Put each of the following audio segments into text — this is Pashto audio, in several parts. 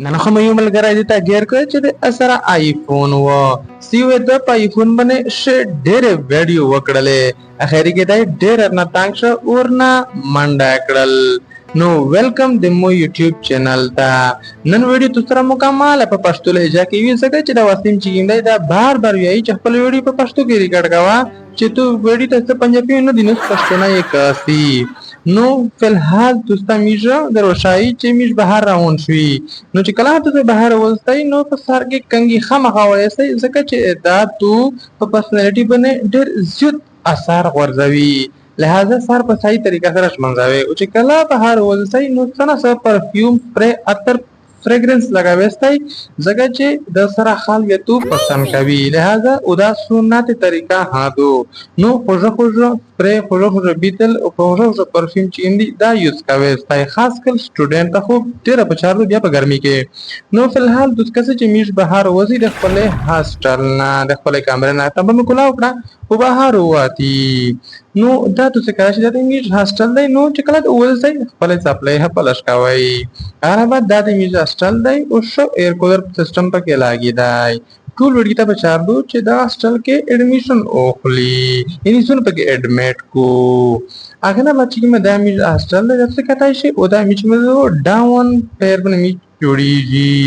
نن خو مې یو ملګری دی ته ګیر کړ چې د سره آیفون و سیوې د په آیفون باندې شه ډېرې ویډیو وکړلې اخري کې دا ډېر نه تنګ شو اور نه منډه کړل نو ویلکم د مو یوټیوب چینل ته نن ویډیو تاسو سره مکمل په پښتو لهجه کې وی ځکه چې دا واسیم چې ګینده دا بار بار وایي چې خپل ویډیو په پښتو کې ریکارډ کاوه چې تو ویډیو ته پنجابي نه دینوس پښتو نه یې کاسي نو فلحال دوستا میجا دروشایی چې میج بهر روان شوي نو چې کله ته بهر وځي نو په سر کې کنګي خامخا وایسي ځکه چې دا تو په پرسنالټي باندې ډېر زیات اثر غورځوي لہذا سر په صحیح طریقه سره شمنځوي او چې کله بهر وځي نو څنګه سره پرفیوم پر اتر فریگرنس لگاوستای ځکه چې د سره خال یتو پسند کوي لہذا او دا سنت طریقه هادو نو خوږه سپری خوږه بیتل او خوږه پرفیوم چیندي دا یوز کوي ستای خاص کل سټوډنټ ته خو ډیر په چارو بیا په ګرمي کې نو فلحال د څه چې میش بهار وځي د خپل هاستل نه د خپل کیمرې نه ته به کولا وکړه او بهار واتی نو دا څه کوي چې د میش هاستل دی نو چې کله وځي خپل سپلای خپل اشکاوي هغه بعد د میش هاستل دی او شو ایر کولر سیستم پکې لاګي دی ټول وړي ته بچار دو چې دا هاستل کې اډمیشن اوخلی یعنی څون پکې اډمیټ کو هغه نه بچی کې مې د میش هاستل د څه کتای شي او دا میش مې ډاون پیر باندې میش جوړیږي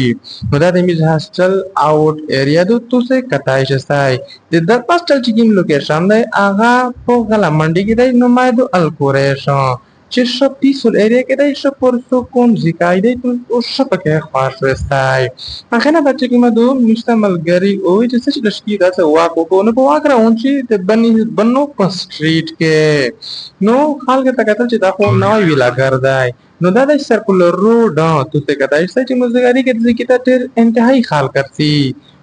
نو دا د میز هاستل آوټ ایریا د توسه کتای شستای د هاستل چې کوم لوکیشن دی هغه په غلا منډي کې دی نو مایدو الکوریشن چې شپ پیسول ایریا کې دی شپ پرسو کوم ځکای دی او شپ کې خاص وستای هغه نه بچی کې مدو مستعمل ګری او چې څه لشکې دا څه واکو کو نو په واکره اون چې د بنو په سټریټ کې نو خلک ته کتل چې دا خو نوې ویلاګر دی نو دا د سرکولر روډ تو څه کتای چې مزګاری کې د کیته تر انتهایی خال کرسي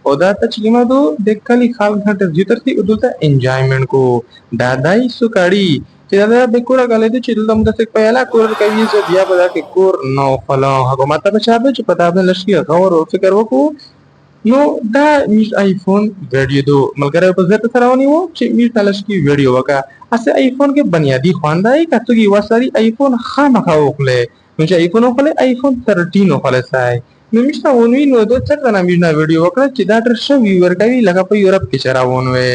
او دا ته چې مدو د کلی خال غټ زیاترتي او دلته انجوایمنت کو دا دای سو کاړي چې دا به کوړه غلې چې دلته موږ څه پیاله کور کوي زه بیا به دا کې کور نو فلا حکومت ته چاته چې پتا به لشکي غور او فکر وکړو نو دا میش آیفون ویډیو دو ملګری په ځته سره ونیو چې میش تلشکي ویډیو وکا اسه آیفون کې بنیادی خواندای کته کی وساري آیفون خامخا وکړي نو چې آیفون وکړي آیفون 13 وکړي سای نو میش تا ونوي نو دوه څه نه میش ویډیو وکړه چې دا ډېر شو ویور کوي لکه په یورپ کې چراونوي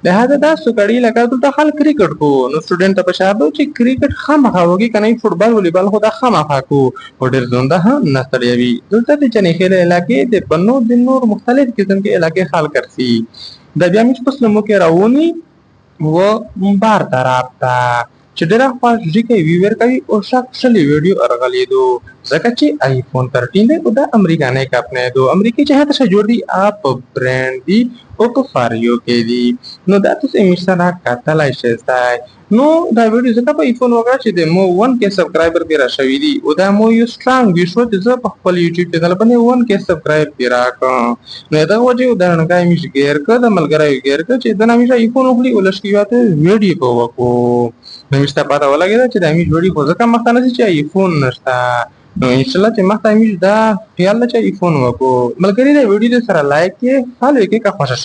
لہذا دا سکړی لکه ته خل کرکټ کو نو سټوډنټ ته پښابو چې کرکټ خامخا وږي کنه فوټبال والیبال خو دا خامخا کو ډېر زونده ها نستړیوي دلته چې نه خېله علاقې د بنو د نور مختلف قسم کې علاقې خال کرسي د بیا مش پسلمو کې راونی و بار طرف تا چې ډېر خپل ځکه ویور کوي او شخصي ویډیو ارغلی دو ځکه چې آیفون 13 دی او د امریکا نه کپنه دو امریکای چې هغه څه جوړ دی اپ برانډ دی او کو فاریو کې دی نو دا تاسو میشنه کاتلای شئ نو دا ویډیو ځکه په آیفون وګړه چې د مو 1k سبسکرایبر پیرا شوی دی او دا مو یو سترانګ ویشو چې په خپل یوټیوب چینل باندې 1k سبسکرایب پیرا کا نو دا وجه ودانګای میش ګیر کړه د ملګری ګیر کړه چې دا نمیشه آیفون وکړي او لشکیاته ویډیو په وکړو نو مشته پاته ولګی چې دا میش ویډیو خو ځکه مخته نه چې آیفون نشته نو ان شاء الله چې مخته میش دا خیال نه چې آیفون وکړو ملګری دا ویډیو سره لایک کې فالو کې کا خوشاله